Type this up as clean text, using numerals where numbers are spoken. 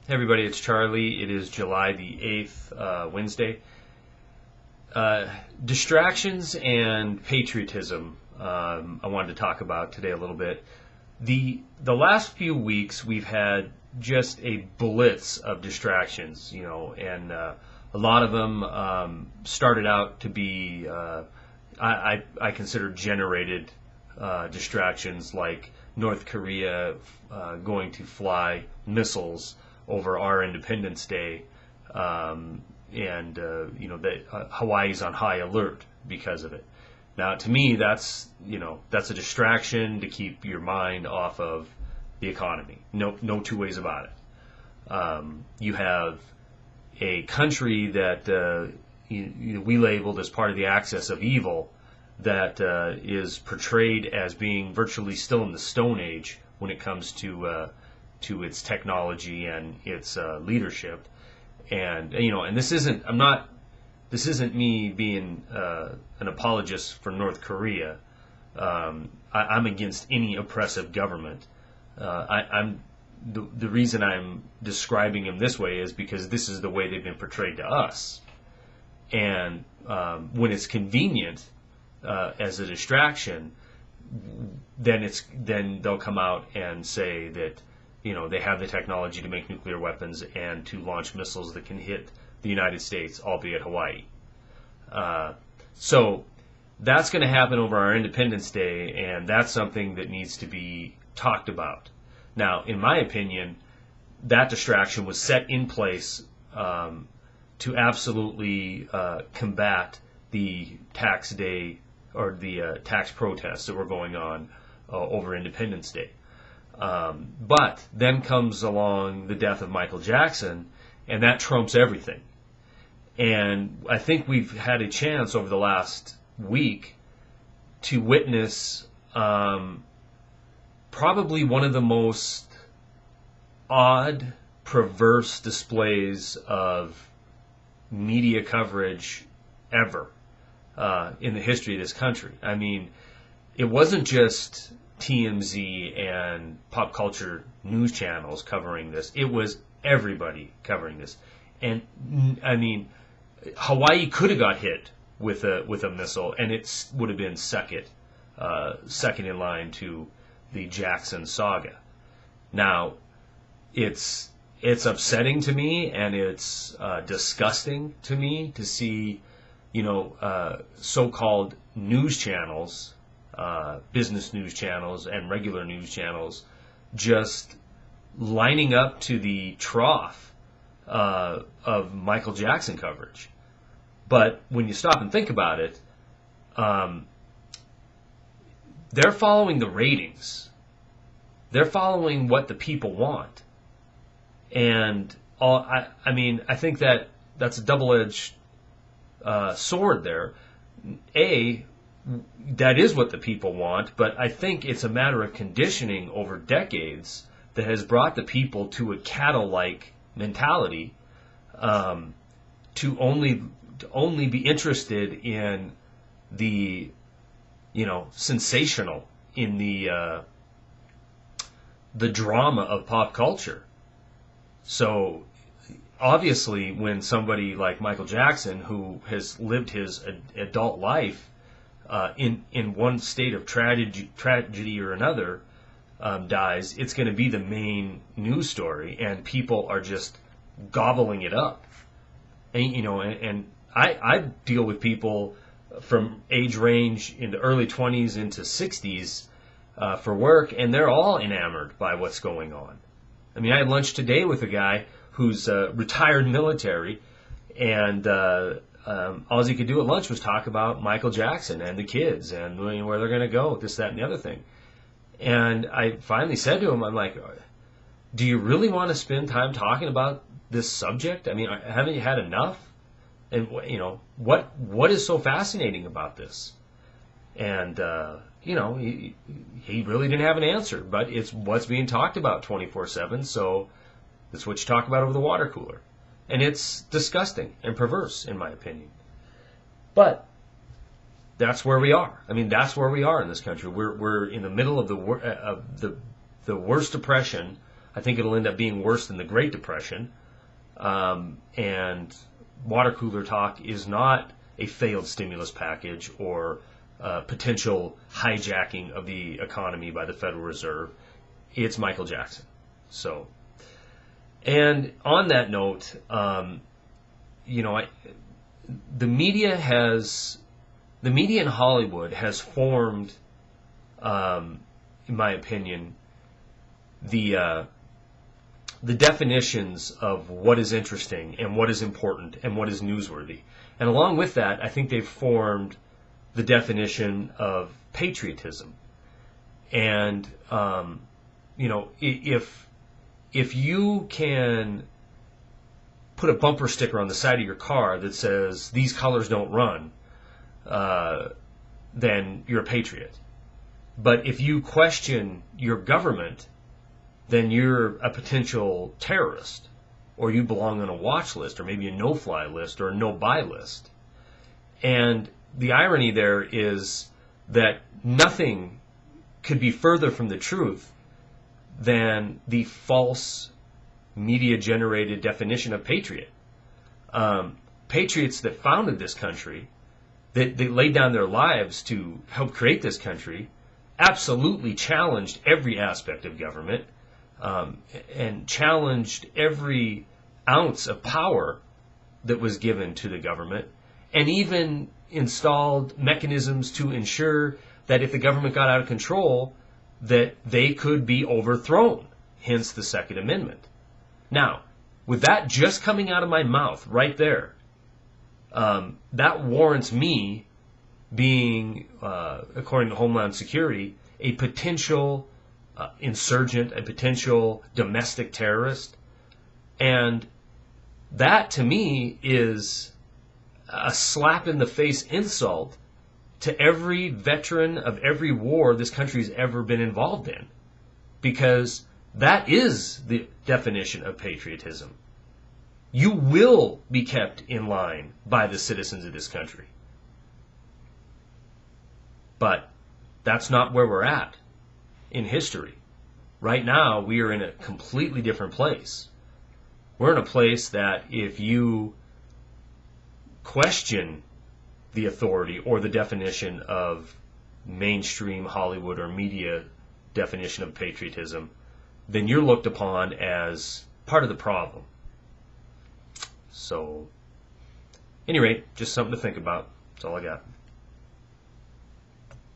Hey everybody, it's Charlie. It is July the 8th, Wednesday. Distractions and patriotism I wanted to talk about today a little bit. The last few weeks we've had just a blitz of distractions, and a lot of them started out to be, I consider generated distractions, like North Korea going to fly missiles over our Independence Day, and Hawaii's on high alert because of it. Now, to me, that's a distraction to keep your mind off of the economy. No two ways about it. You have a country that we labeled as part of the axis of evil that is portrayed as being virtually still in the Stone Age when it comes to its technology and its leadership, and this isn't me being an apologist for North Korea. I'm against any oppressive government. The reason I'm describing them this way is because this is the way they've been portrayed to us, and when it's convenient as a distraction, then they'll come out and say that they have the technology to make nuclear weapons and to launch missiles that can hit the United States, albeit Hawaii. So that's going to happen over our Independence Day, and that's something that needs to be talked about. Now, in my opinion, that distraction was set in place to absolutely combat the tax day or the tax protests that were going on over Independence Day. But then comes along the death of Michael Jackson, and that trumps everything. And I think we've had a chance over the last week to witness probably one of the most odd, perverse displays of media coverage ever in the history of this country. I mean, it wasn't just TMZ and pop culture news channels covering this. It was everybody covering this. And I mean, Hawaii could have got hit with a missile, and it would have been second in line to the Jackson saga. Now, it's upsetting to me, and it's disgusting to me to see so-called news channels, business news channels and regular news channels, just lining up to the trough of Michael Jackson coverage. But when you stop and think about it, they're following the ratings. They're following what the people want. And I think that's a double-edged sword there. That is what the people want, but I think it's a matter of conditioning over decades that has brought the people to a cattle-like mentality, to only be interested in the sensational, in the drama of pop culture. So obviously, when somebody like Michael Jackson, who has lived his adult life in one state of tragedy or another, dies, it's going to be the main news story, and people are just gobbling it up. And I deal with people from age range in the early 20s into 60s for work, and they're all enamored by what's going on. I mean, I had lunch today with a guy who's retired military, and all he could do at lunch was talk about Michael Jackson and the kids and where they're going to go, this, that, and the other thing. And I finally said to him, I'm like, do you really want to spend time talking about this subject? I mean, haven't you had enough? And what is so fascinating about this? And he really didn't have an answer, but it's what's being talked about 24/7. So that's what you talk about over the water cooler, and it's disgusting and perverse, in my opinion. But that's where we are. I mean, that's where we are in this country. We're in the middle of the worst depression I think it'll end up being worse than the Great Depression. And water cooler talk is not a failed stimulus package or potential hijacking of the economy by the Federal Reserve. It's Michael Jackson. So, and on that note, the media in Hollywood has formed, in my opinion, the definitions of what is interesting and what is important and what is newsworthy. And along with that, I think they've formed the definition of patriotism. And if you can put a bumper sticker on the side of your car that says "These colors don't run," then you're a patriot. But if you question your government, then you're a potential terrorist, or you belong on a watch list, or maybe a no-fly list, or a no-buy list. And the irony there is that nothing could be further from the truth than the false media-generated definition of patriot. Patriots that founded this country, that they laid down their lives to help create this country, absolutely challenged every aspect of government, and challenged every ounce of power that was given to the government, and even installed mechanisms to ensure that if the government got out of control, that they could be overthrown, hence the Second Amendment. Now, with that just coming out of my mouth right there, that warrants me being, according to Homeland Security, a potential insurgent, a potential domestic terrorist. And that, to me, is a slap-in-the-face insult to every veteran of every war this country's ever been involved in. Because that is the definition of patriotism. You will be kept in line by the citizens of this country. But that's not where we're at in history. Right now, we are in a completely different place. We're in a place that if you question the authority or the definition of mainstream Hollywood or media definition of patriotism, then you're looked upon as part of the problem. So, at any rate, just something to think about. That's all I got.